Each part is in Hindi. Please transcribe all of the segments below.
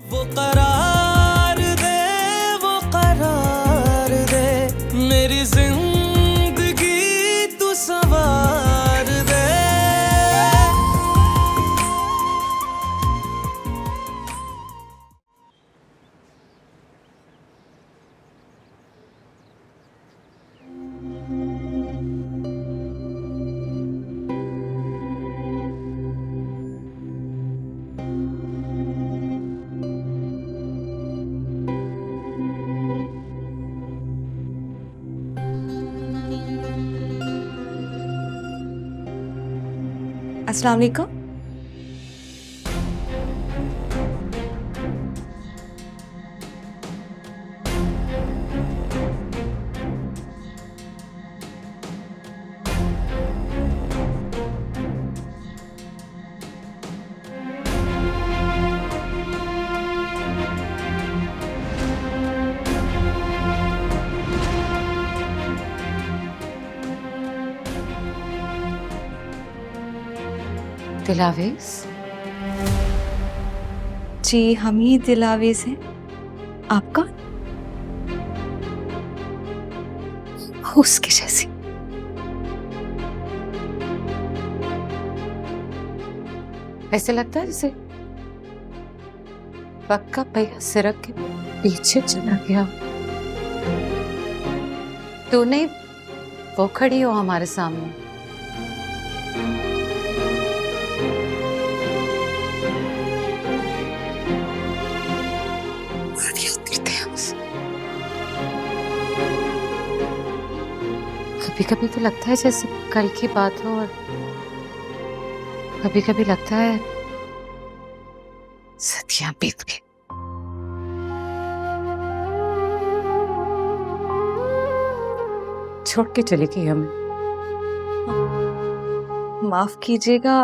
वो करार दे, वो करार दे, मेरी जिंदगी तू सवार दे। अस्सलाम वालेकुम। दिलावेज? जी हम ही दिलावेज हैं। आपका? उसके जैसी। ऐसे लगता है जैसे वक्त का पहिया सिरक के पीछे चला गया। तू नहीं, वो खड़ी हो हमारे सामने। कभी कभी तो लगता है जैसे कल की बात हो, और कभी कभी लगता है सदियां बीत गई। छोड़ के चली गई हमें। माफ कीजिएगा,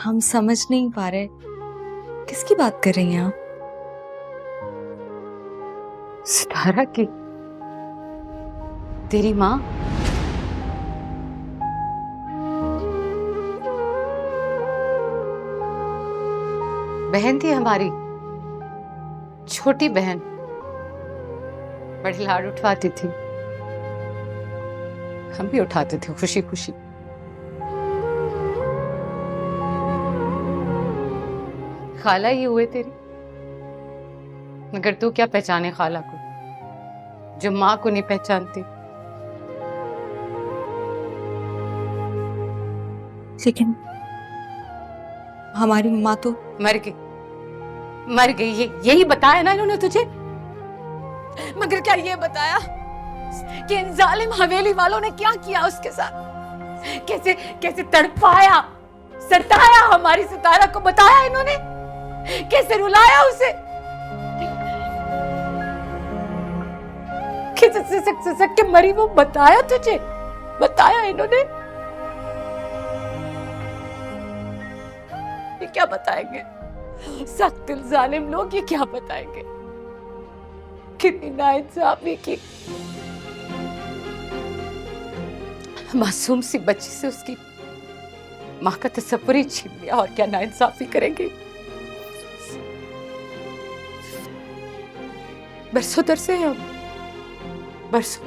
हम समझ नहीं पा रहे किसकी बात कर रही हैं आप? सितारा की, तेरी माँ। बहन थी हमारी, छोटी बहन, बड़ी लाड उठवाती थी। हम भी उठाते थे खुशी खुशी। खाला ही हुए तेरी, मगर तू क्या पहचाने खाला को, जो माँ को नहीं पहचानती। लेकिन हमारी माँ तो मर गई, मर गई। यही बताया ना इन्होंने तुझे। मगर क्या ये बताया कि इन जालिम हवेली वालों ने क्या किया उसके साथ? कैसे कैसे तड़पाया, सताया हमारी सितारा को, बताया इन्होंने? कैसे रुलाया उसे, कैसे सिसक सिसक के मरी, वो बताया तुझे? बताया इन्होंने? ये क्या बताएंगे सख्त दिल जालिम लोग? ये क्या बताएंगे? कितनी नाइंसाफी की। मासूम सी बच्ची से उसकी माँ का तसव्वुर ही छीन लिया, और क्या नाइंसाफी करेंगे? बरसों तरसे हैं हम, बरसों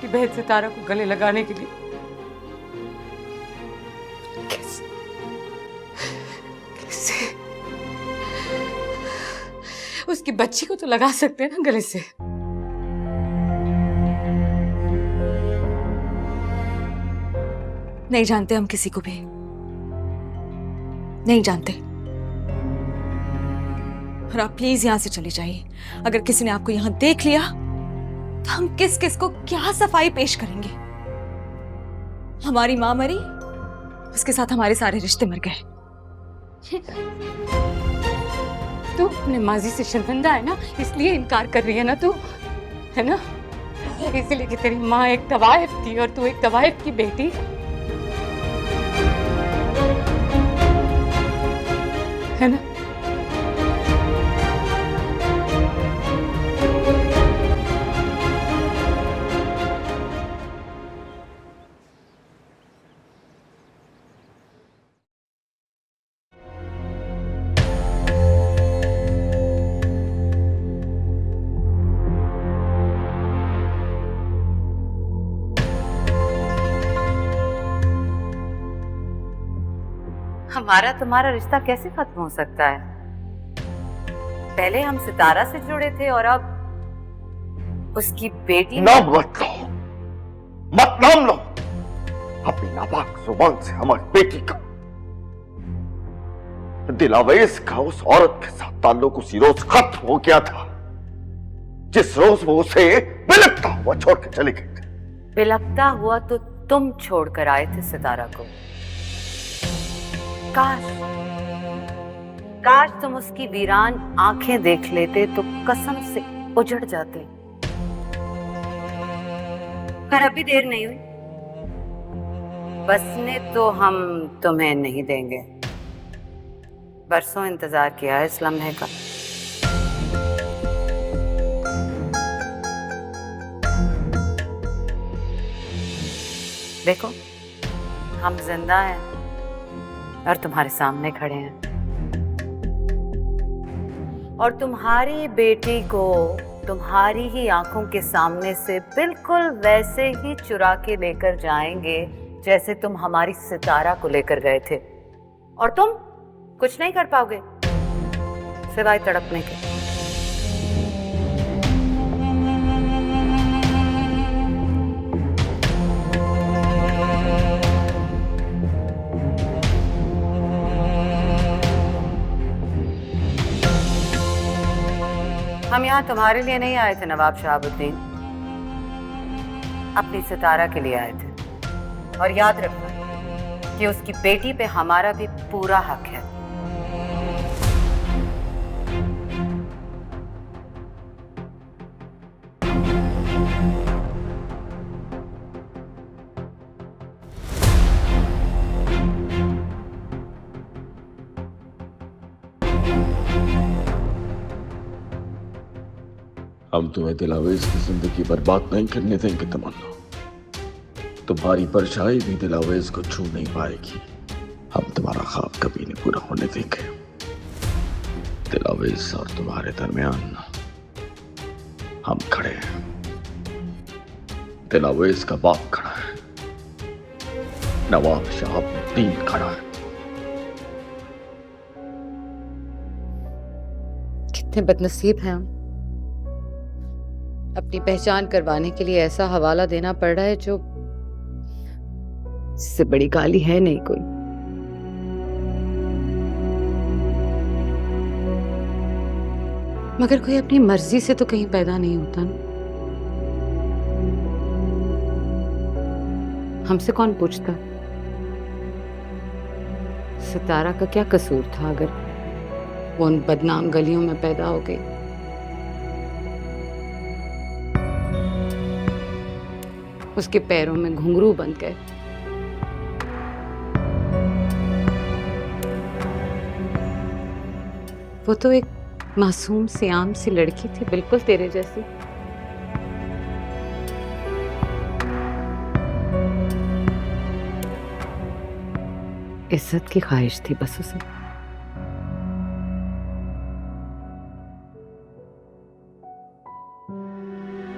की बहन सितारा को गले लगाने के लिए। कैसे कैसे उसकी बच्ची को तो लगा सकते हैं ना गले से। नहीं जानते हम किसी को भी, नहीं जानते। और आप प्लीज यहां से चले जाइए। अगर किसी ने आपको यहां देख लिया तो हम किस किस को क्या सफाई पेश करेंगे। हमारी माँ मरी, उसके साथ हमारे सारे रिश्ते मर गए। तू अपने माजी से शर्मिंदा है ना, इसलिए इनकार कर रही है ना तू, है ना? इसलिए कि तेरी माँ एक तवाइफ थी और तू एक तवाइफ की बेटी, है ना? हमारा तुम्हारा रिश्ता कैसे खत्म हो सकता है? पहले हम सितारा से जुड़े थे और अब उसकी बेटी। नाम मत लो, मत नाम लो अपनी नापाक जुबान से हमारी बेटी का। दिलावेश का उस औरत के साथ ताल्लुक उसी रोज खत्म हो गया था जिस रोज वो उसे बिलखता हुआ छोड़ के चली गई थी। बिलखता हुआ तो तुम छोड़कर आए थे सितारा को। काश तुम उसकी वीरान आंखें देख लेते तो कसम से उजड़ जाते। पर अभी देर नहीं हुई, बसने तो हम तुम्हें नहीं देंगे। बरसों इंतजार किया है इस लम्हे का। देखो, हम जिंदा हैं और तुम्हारे सामने खड़े हैं, और तुम्हारी बेटी को तुम्हारी ही आंखों के सामने से बिल्कुल वैसे ही चुरा के लेकर जाएंगे जैसे तुम हमारी सितारा को लेकर गए थे। और तुम कुछ नहीं कर पाओगे सिवाय तड़पने के। हम यहाँ तुम्हारे लिए नहीं आए थे नवाब शहाबुद्दीन, अपनी सितारा के लिए आए थे। और याद रखना कि उसकी बेटी पे हमारा भी पूरा हक है। हम तुम्हें दिलावेश की जिंदगी बर्बाद नहीं करने देंगे तमन्ना। तुम्हारी परछाई भी दिलावेश को छू नहीं पाएगी। हम तुम्हारा ख्वाब कभी नहीं पूरा होने देंगे। दिलावेश और तुम्हारे दरमियान हम खड़े हैं। दिलावेश का बाप खड़ा है, नवाब शहाबुद्दीन खड़ा है। कितने बदनसीब हैं हम। अपनी पहचान करवाने के लिए ऐसा हवाला देना पड़ रहा है जो इससे बड़ी गाली है नहीं कोई। मगर कोई अपनी मर्जी से तो कहीं पैदा नहीं होता ना। हमसे कौन पूछता सितारा का क्या कसूर था अगर वो उन बदनाम गलियों में पैदा हो गई। उसके पैरों में घुंघरू बंध गए। वो तो एक मासूम सियाम सी लड़की थी, बिल्कुल तेरे जैसी। इज्जत की ख्वाहिश थी बस उसे।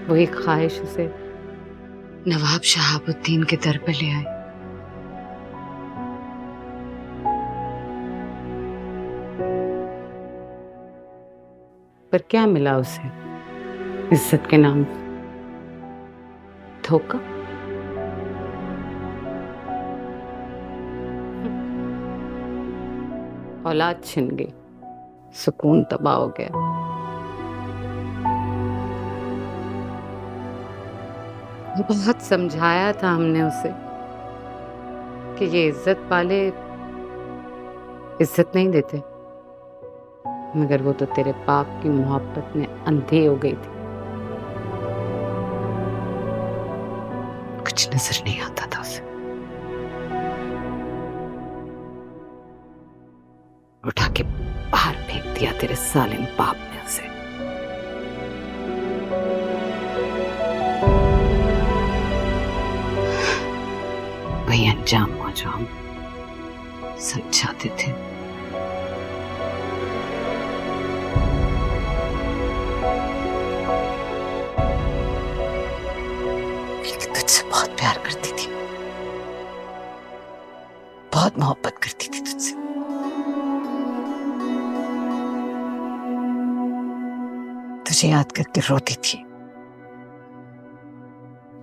वही ख्वाहिश उसे नवाब शहाबुद्दीन के दर पे ले आए। पर क्या मिला उसे इज्जत के नाम? धोखा। औलाद छिन गई, सुकून तबाह हो गया। बहुत समझाया था हमने उसे कि ये इज्जत वाले इज्जत नहीं देते, मगर वो तो तेरे बाप की मोहब्बत में अंधी हो गई थी। कुछ नजर नहीं आता था उसे। उठा के बाहर फेंक दिया तेरे सालिम बाप ने उसे। वही अंजाम हुआ जो हम समझाते थे। लेकिन तुझसे बहुत प्यार करती थी, बहुत मोहब्बत करती थी तुझसे। तुझे याद करके रोती थी,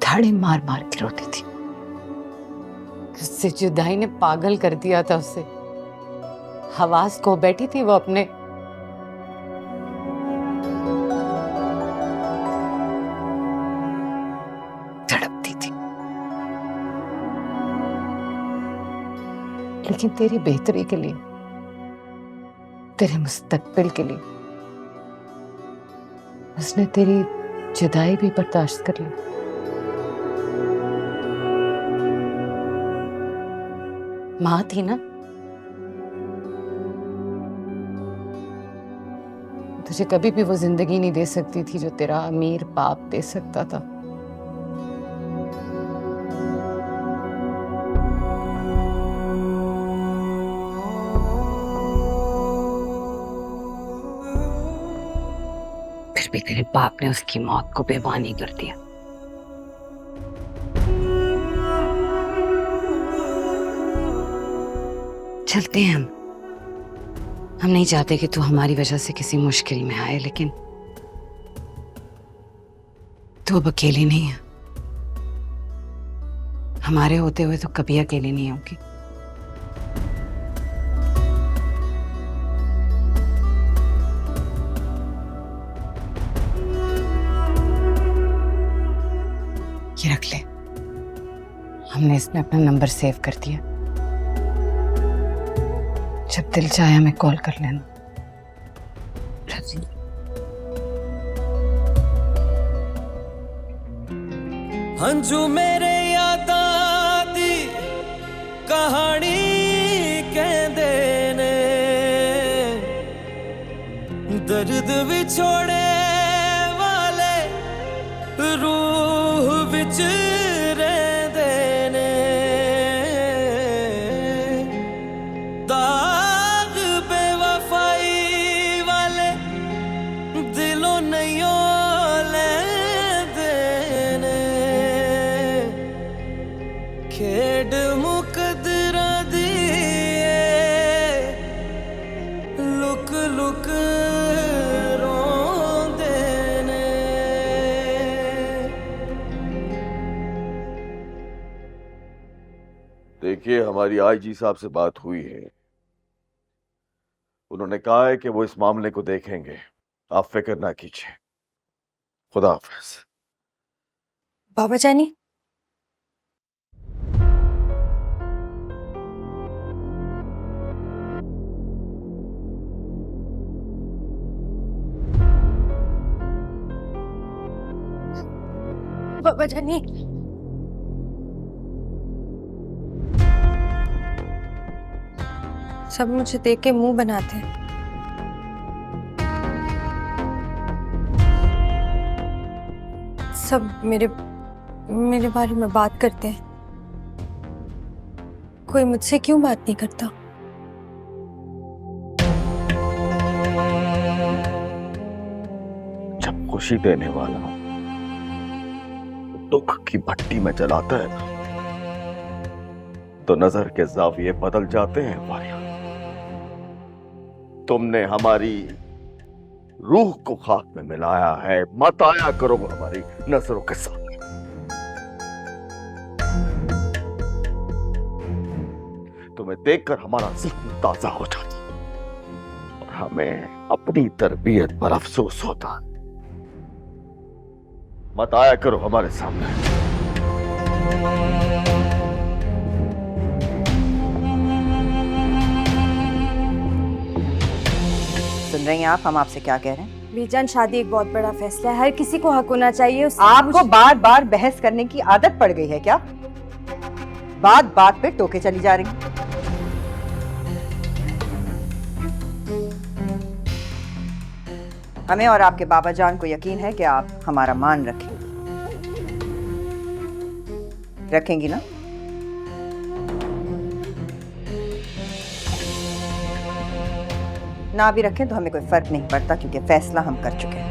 धाड़े मार मार के रोती थी। उससे जुदाई ने पागल कर दिया था उसे। हवास खो बैठी थी वो अपने। तड़पती थी। लेकिन तेरी बेहतरी के लिए, तेरे मुस्तकबिल के लिए उसने तेरी जुदाई भी बर्दाश्त कर ली। माँ थी ना, तुझे कभी भी वो जिंदगी नहीं दे सकती थी जो तेरा अमीर बाप दे सकता था। फिर भी तेरे बाप ने उसकी मौत को बेईमानी कर दिया। चलते हैं हम नहीं चाहते कि तू हमारी वजह से किसी मुश्किल में आए, लेकिन तू अब अकेली नहीं है। हमारे होते हुए तो कभी अकेली नहीं होगी। ये रख ले, हमने इसमें अपना नंबर सेव कर दिया। जब दिल चाहे हमें कॉल कर लेना। हंजू मेरे यादा दी कहानी कहंदे ने, दर्द विछोड़े वाले रूह विच रहंदे ने। दाग बेवफाई वाले दिलों नहीं लैंदे ने। खेड मुकदरा दी लुक लुक रोंदे ने। देखिए, हमारी आईजी साहब से बात हुई है। उन्होंने कहा है कि वो इस मामले को देखेंगे, आप फिक्र ना कीजिए। खुदा हाफिज। बाबा जानी, बाबा जानी, सब मुझे देख के मुंह बनाते हैं। सब मेरे बारे में बात करते हैं। कोई मुझसे क्यों बात नहीं करता? जब खुशी देने वाला दुख की भट्टी में जलाता है ना, तो नजर के जाविये बदल जाते हैं वारिया। तुमने हमारी रूह को खाक में मिलाया है, मत आया करो हमारी नजरों के सामने। तुम्हें देखकर हमारा जिस्म ताजा हो जाता और हमें अपनी तरबियत पर अफसोस होता है। मत आया करो हमारे सामने। सुन रही हैं आप, हम आपसे क्या कह रहे हैं? बीजान, शादी एक बहुत बड़ा फैसला है, हर किसी को हक होना चाहिए। आपको बार बार बहस करने की आदत पड़ गई है क्या? बात बात पे टोके चली जा रही। हमें और आपके बाबा जान को यकीन है कि आप हमारा मान रखेंगी। रखेंगी ना? ना भी रखें तो हमें कोई फर्क नहीं पड़ता, क्योंकि फैसला हम कर चुके हैं।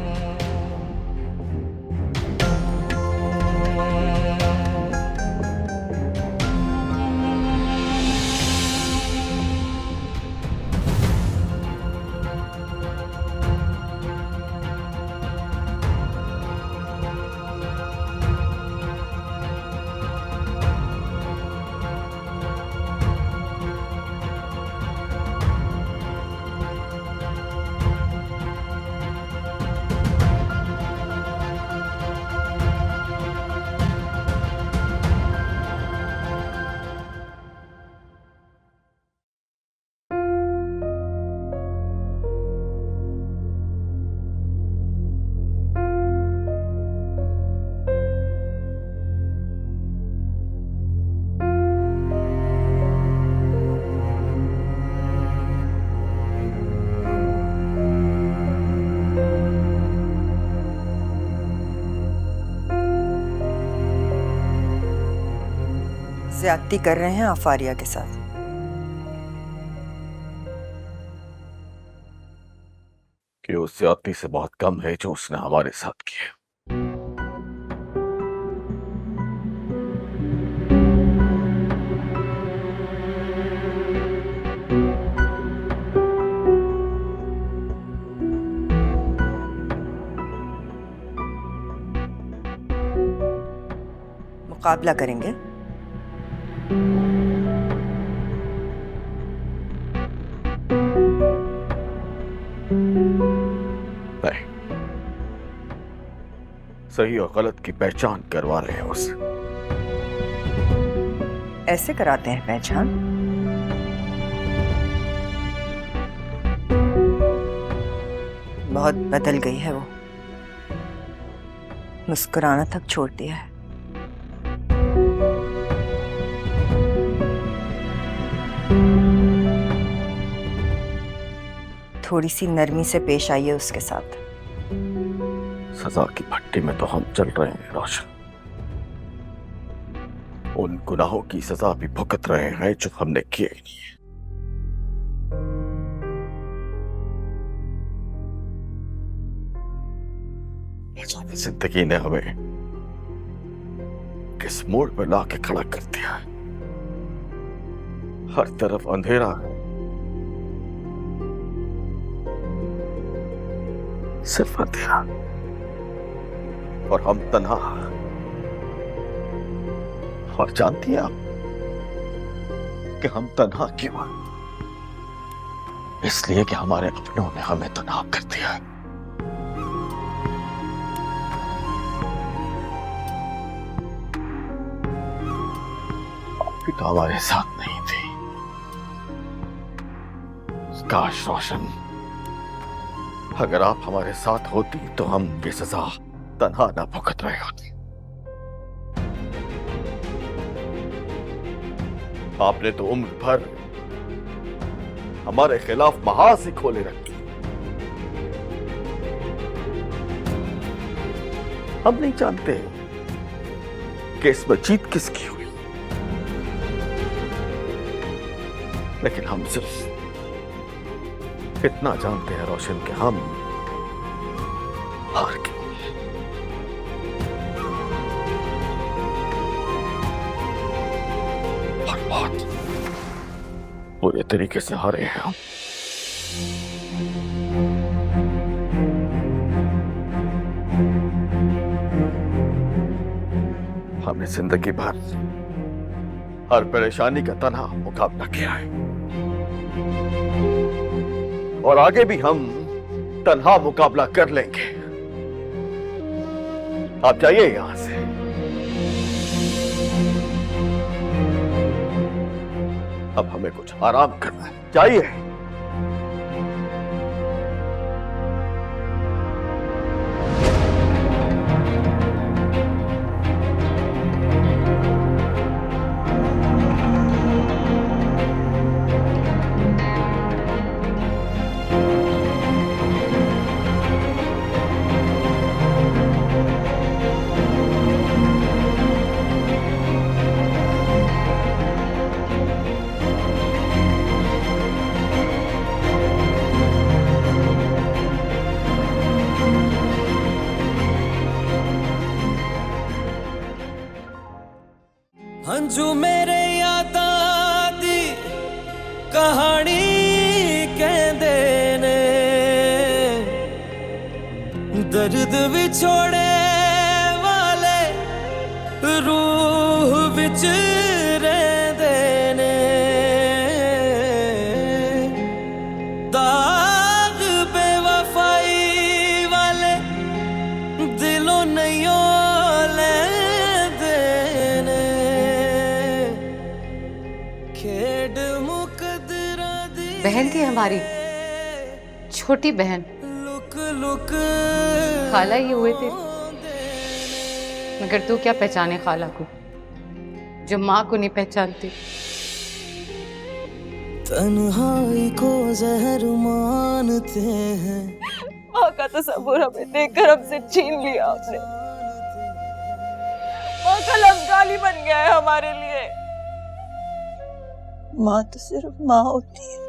ज्यादती कर रहे हैं आप फारिया के साथ। कि उस ज्यादती से बहुत कम है जो उसने हमारे साथ की है। मुकाबला करेंगे? नहीं, सही और गलत की पहचान करवा रहे हैं उससे। ऐसे कराते हैं पहचान? बहुत बदल गई है वो, मुस्कुराना तक छोड़ दिया है। थोड़ी सी नरमी से पेश आइए उसके साथ। सजा की भट्टी में तो हम चल रहे हैं रोशन। उन गुनाहों की सजा भी भुगत रहे हैं जो हमने किए ही नहीं है। जिंदगी ने हमें किस मोड़ पर लाके खड़ा कर दिया है। हर तरफ अंधेरा है, सिर्फ अंधेरा, और हम तन्हा। और जानती हैं आप कि हम तन्हा क्यों हैं? इसलिए कि हमारे अपनों ने हमें तन्हा कर दिया है। तो हमारे साथ नहीं थी। काश रोशन, अगर आप हमारे साथ होती तो हम ये सजा तन्हा ना भुगत रहे होते। आपने तो उम्र भर हमारे खिलाफ महाज ही खोले रखी। हम नहीं जानते कि इसमें जीत किसकी हुई, लेकिन हम सिर्फ इतना जानते हैं रोशन कि हम हार गए। और बहुत बुरे तरीके से हारे हैं हम। हमने जिंदगी भर हर परेशानी का तन्हा मुकाबला किया है, और आगे भी हम तन्हा मुकाबला कर लेंगे। आप जाइए यहां से। अब हमें कुछ आराम करना है, जाइए। हंजू मेरे यादां दी कहानी कहंदे ने, दर्द विछोड़े वाले रूह विच रहिंदे ने। दाग बेवफाई वाले दिलों नहीं बहन थी हमारी, छोटी बहन। लुक लुक खाला ये हुए थे, मगर तू क्या पहचाने खाला को जो माँ को नहीं पहचानती। तन्हाई को जहर मानते हैं। माँ का तस्वुर हमें देखकर हमसे छीन लिया आपने। माँ का लफ्ज़ गाली बन गया है हमारे लिए। माँ तो सिर्फ माँ होती है,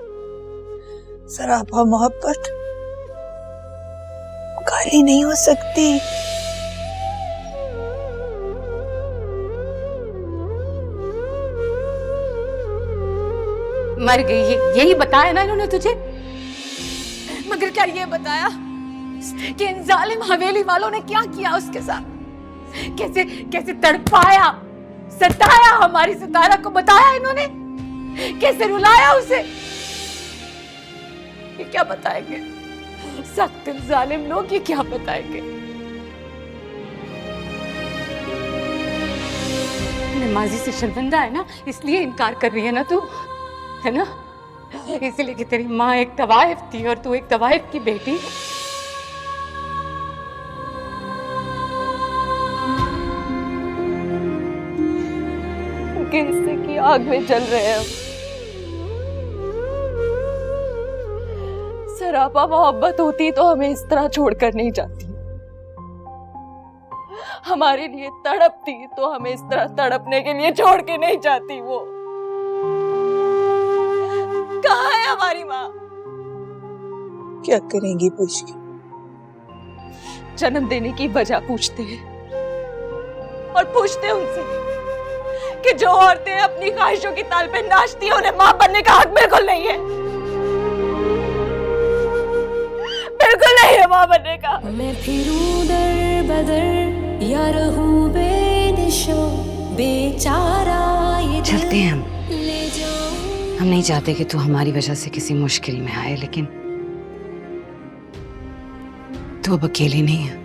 सरापा मोहब्बत गाली नहीं हो सकती। मर गई है, यही बताया ना इन्होंने तुझे? मगर क्या ये बताया कि इन जालिम हवेली वालों ने क्या किया उसके साथ? कैसे कैसे तड़पाया, सताया हमारी सितारा को? बताया इन्होंने? कैसे रुलाया उसे? ये क्या बताएंगे सख्त जालिम लोग? ये क्या बताएंगे? माजी से शर्मिंदा है ना, इसलिए इनकार कर रही है ना तू, है ना? इसलिए कि तेरी माँ एक तवाइफ थी और तू एक तवाइफ की बेटी है। किससे की आग में जल रहे हैं हम। सरापा मोहब्बत होती तो हमें इस तरह छोड़कर नहीं जाती। हमारे लिए तड़पती तो हमें इस तरह तड़पने के लिए छोड़ के नहीं जाती। वो कहाँ है हमारी माँ? क्या करेंगी पूछ के? जन्म देने की वजह पूछते हैं और पूछते उनसे कि जो औरतें अपनी ख्वाहिशों की ताल पे नाचती हैं उन्हें मां बनने का हक बिल्कुल नहीं है, बिल्कुल नहीं है मां बनने का। मैं फिरूं दर बदर या रहूं बेनिशा बेचारा ये चलते हैं हम। ले जाऊं। हम नहीं चाहते कि तू हमारी वजह से किसी मुश्किल में आए, लेकिन तू अब अकेली नहीं है।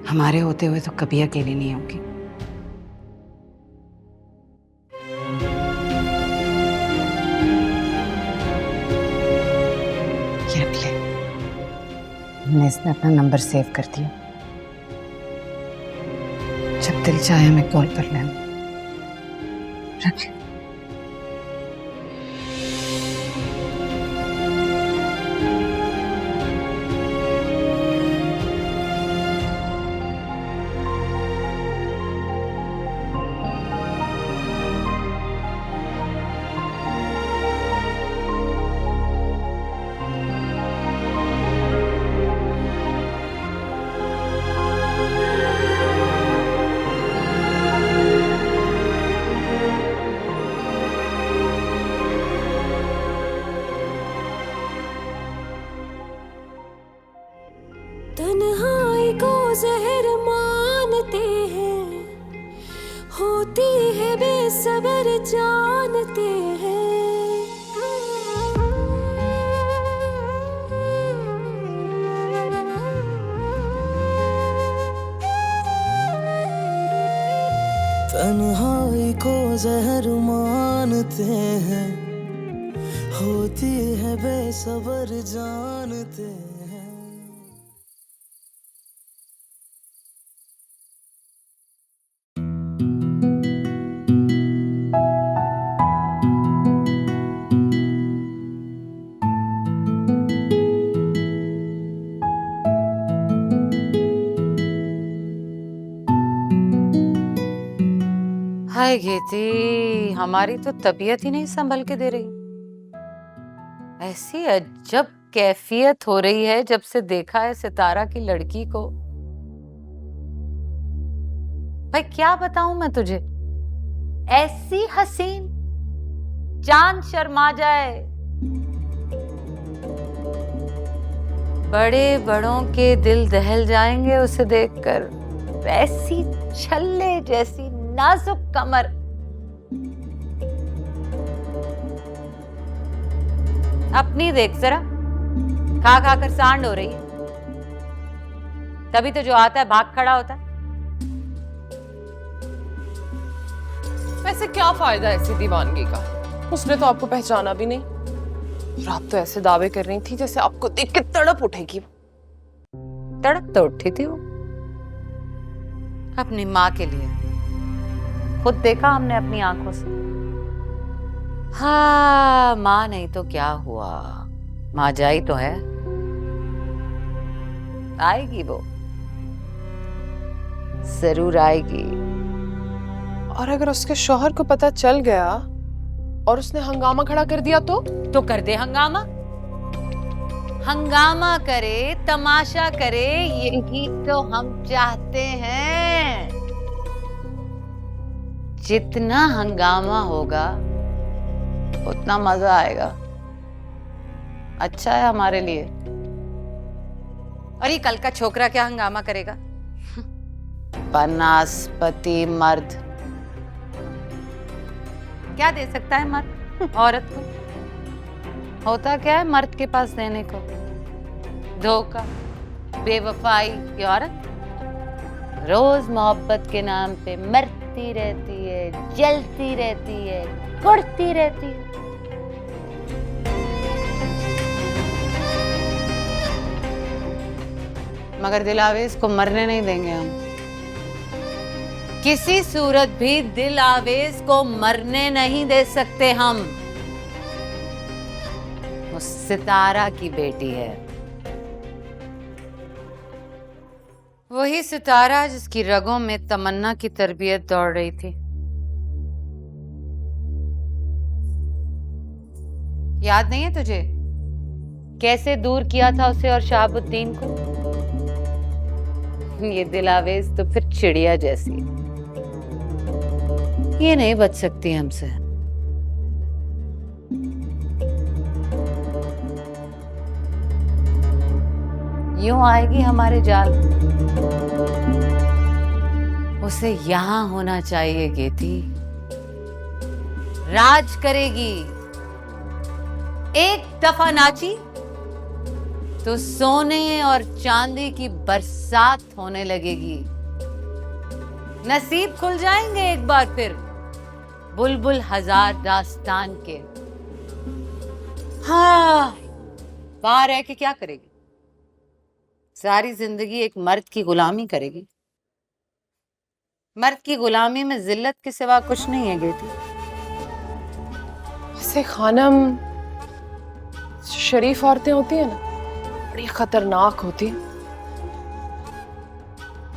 हमारे होते हुए तो कभी अकेली नहीं होगी। ये रख ले, हमने इसमें अपना नंबर सेव कर दिया। जब दिल चाहे हमें कॉल कर लेना। रख ले। तन्हाई को जहर मानते हैं, होती है बेसबर जानते हैं। तन्हाई को जहर मानते हैं, होती है बेसबर जानते हैं। हाय घेती, हमारी तो तबीयत ही नहीं संभल के दे रही। ऐसी अजब कैफियत हो रही है जब से देखा है सितारा की लड़की को। भाई क्या बताऊं मैं तुझे, ऐसी हसीन जान शर्मा जाए। बड़े बड़ों के दिल दहल जाएंगे उसे देखकर। वैसी छल्ले जैसी नाजुक कमर, अपनी देख जरा, खा खा कर सांड हो रही है। तभी तो जो आता है भाग खड़ा होता है। वैसे क्या फायदा ऐसी दीवानगी का? उसने तो आपको पहचाना भी नहीं और आप तो ऐसे दावे कर रही थी जैसे आपको देख के तड़प उठेगी। तड़प तो उठी थी वो अपनी माँ के लिए। खुद देखा हमने अपनी आंखों से। हाँ, माँ नहीं तो क्या हुआ, माँ जाई तो है। आएगी वो, जरूर आएगी। और अगर उसके शौहर को पता चल गया और उसने हंगामा खड़ा कर दिया तो कर दे हंगामा। हंगामा करे, तमाशा करे, यही तो हम चाहते हैं। जितना हंगामा होगा उतना मजा आएगा। अच्छा है हमारे लिए। और ये कल का छोकरा क्या हंगामा करेगा? बनास्पति मर्द क्या दे सकता है मर्द औरत को? होता क्या है मर्द के पास देने को? धोखा, बेवफाई। ये औरत रोज मोहब्बत के नाम पे मरती रहती है, जलती रहती है, कुड़ती रहती है। मगर दिलावेज को मरने नहीं देंगे हम। किसी सूरत भी दिलावेज को मरने नहीं दे सकते हम। वो सितारा की बेटी है, वही सितारा जिसकी रगों में तमन्ना की तरबियत दौड़ रही थी। याद नहीं है तुझे कैसे दूर किया था उसे और शहाबुद्दीन को? ये दिलावेज तो फिर चिड़िया जैसी है, ये नहीं बच सकती हमसे। यूं आएगी हमारे जाल। उसे यहां होना चाहिए गेती। राज करेगी। एक दफा नाची तो सोने और चांदी की बरसात होने लगेगी। नसीब खुल जाएंगे एक बार फिर बुलबुल हजार दास्तान के। हाँ, बाहर रह के क्या करेगी? सारी जिंदगी एक मर्द की गुलामी करेगी। मर्द की गुलामी में जिल्लत के सिवा कुछ नहीं है गेती। ऐसे खानम शरीफ औरतें होती है ना, बड़ी खतरनाक होती है।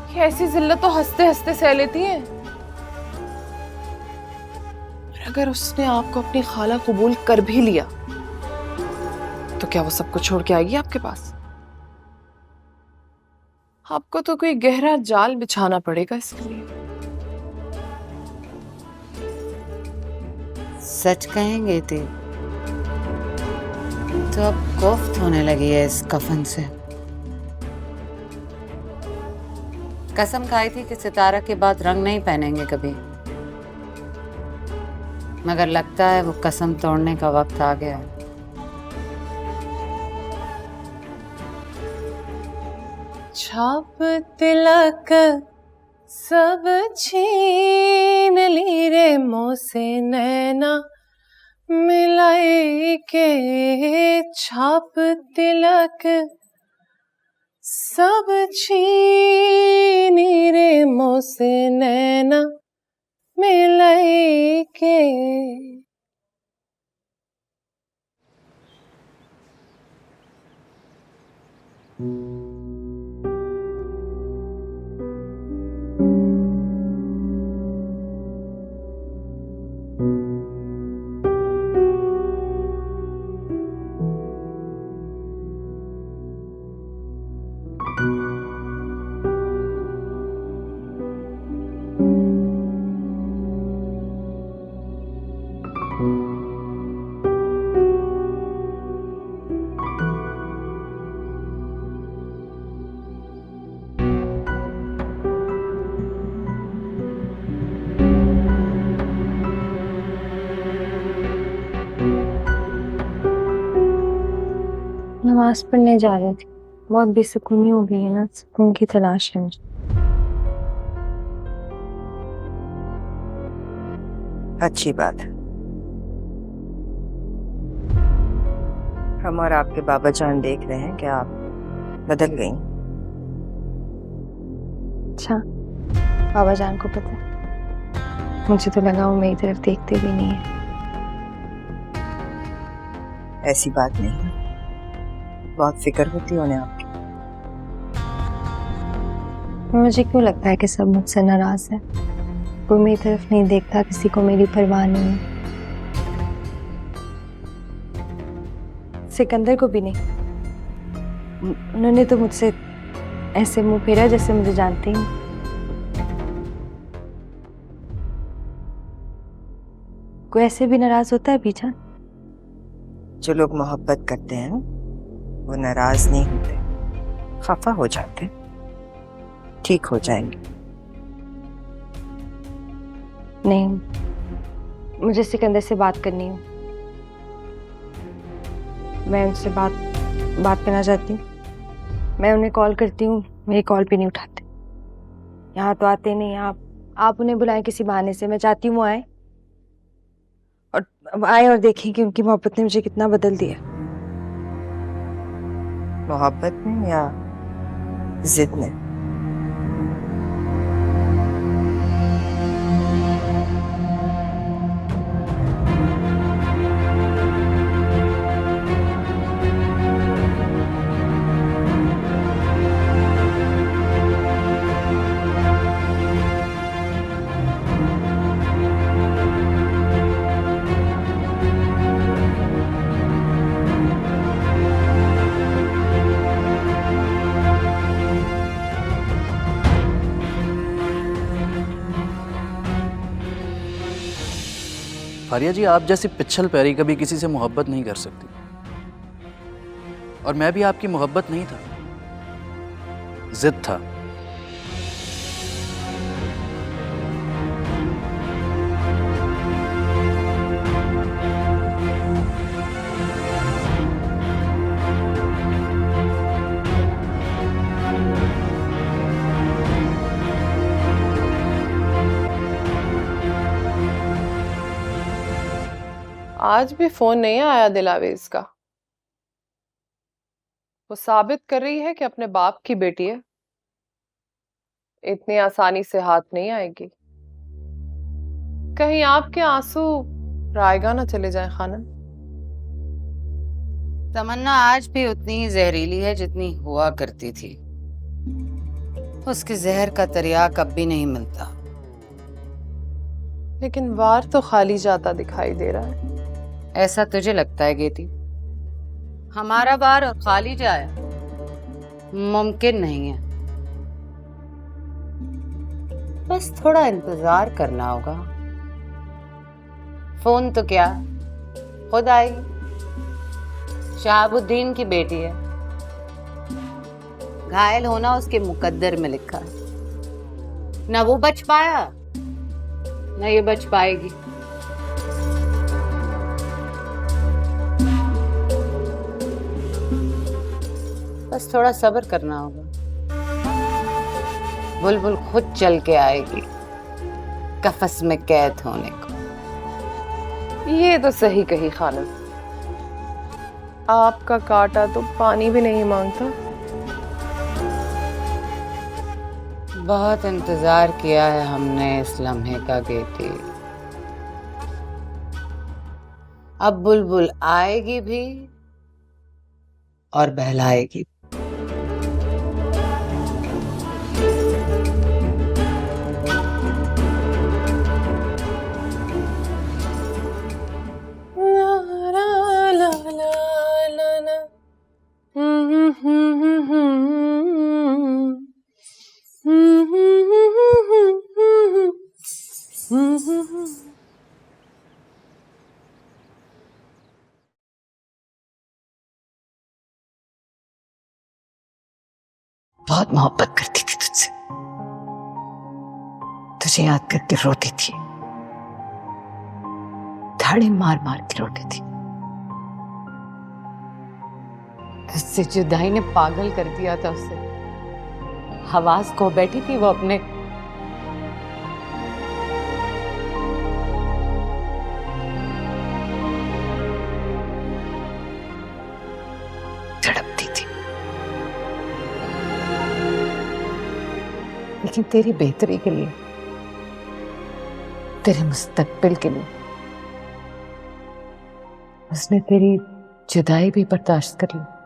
ये ऐसी जिल्लत तो हंसते हंसते सह लेती है। और अगर उसने आपको अपनी खाला कबूल कर भी लिया तो क्या वो सब कुछ छोड़ के आएगी आपके पास? आपको तो कोई गहरा जाल बिछाना पड़ेगा इसके लिए। सच कहेंगे थे तो अब कोफ्त होने लगी है इस कफन से। कसम खाई थी कि सितारा के बाद रंग नहीं पहनेंगे कभी, मगर लगता है वो कसम तोड़ने का वक्त आ गया। छाप तिलक सब छीन ली रे मोह से नैना मिलाई के। छाप तिलक सब छीनी रे मोह से नैना मिलाई के। नमाज पढ़ने जा रही थी, बहुत बेसुकूनी हो गई है ना, सुकून की तलाश है मुझे। अच्छी बात है। हम और आपके बाबा जान देख रहे हैं कि आप बदल गई। अच्छा, बाबा जान को पता है? मुझे तो लगा वो मेरी तरफ देखते भी नहीं है। ऐसी बात नहीं है, बहुत फिक्र होती है उन्हें आपकी। मुझे क्यों लगता है कि सब मुझसे नाराज है? कोई मेरी तरफ नहीं देखता, किसी को मेरी परवाह नहीं है। सिकंदर को भी नहीं। उन्होंने तो मुझसे ऐसे मुंह फेरा जैसे मुझे जानते ही नहीं। कोई ऐसे भी नाराज होता है बीजान? जो लोग मोहब्बत करते हैं वो नाराज नहीं होते, खफा हो जाते, ठीक हो जाएंगे। नहीं, मुझे सिकंदर से बात करनी है। मैं उनसे बात करना चाहती हूँ। मैं उन्हें कॉल करती हूँ, मेरी कॉल पे नहीं उठाते। यहाँ तो आते नहीं। आप उन्हें बुलाएं किसी बहाने से। मैं चाहती हूँ वो आए और देखें कि उनकी मोहब्बत ने मुझे कितना बदल दिया। मोहब्बत में या जिद में? फारिया जी, आप जैसी पिच्छल पैरी कभी किसी से मोहब्बत नहीं कर सकती। और मैं भी आपकी मोहब्बत नहीं था, जिद था। आज भी फोन नहीं आया दिलावेज का। वो साबित कर रही है कि अपने बाप की बेटी है, इतनी आसानी से हाथ नहीं आएगी। कहीं आपके आंसू रायगा ना चले जाएं खानम। तमन्ना आज भी उतनी ही जहरीली है जितनी हुआ करती थी। उसके जहर का तरियाक अब भी नहीं मिलता। लेकिन वार तो खाली जाता दिखाई दे रहा है। ऐसा तुझे लगता है गेती? हमारा बार खाली जाए मुमकिन नहीं है। बस थोड़ा इंतजार करना होगा। फोन तो क्या, खुद आएगी। शहाबुद्दीन की बेटी है, घायल होना उसके मुकद्दर में लिखा है। ना वो बच पाया ना ये बच पाएगी। बस थोड़ा सब्र करना होगा। बुलबुल खुद चल के आएगी कफस में कैद होने को। ये तो सही कही खानम। आपका कांटा तो पानी भी नहीं मांगता। बहुत इंतजार किया है हमने इस लम्हे का गेती। अब बुलबुल आएगी भी और बहलाएगी। बहुत मोहब्बत करती थी तुझसे। तुझे याद करके रोती थी, धाड़े मार मार के रोती थी। इससे जुदाई ने पागल कर दिया था उसे। हवास खो बैठी थी वो अपने। तड़पती थी। लेकिन तेरी बेहतरी के लिए, तेरे मुस्तकबिल के लिए उसने तेरी जुदाई भी बर्दाश्त कर ली।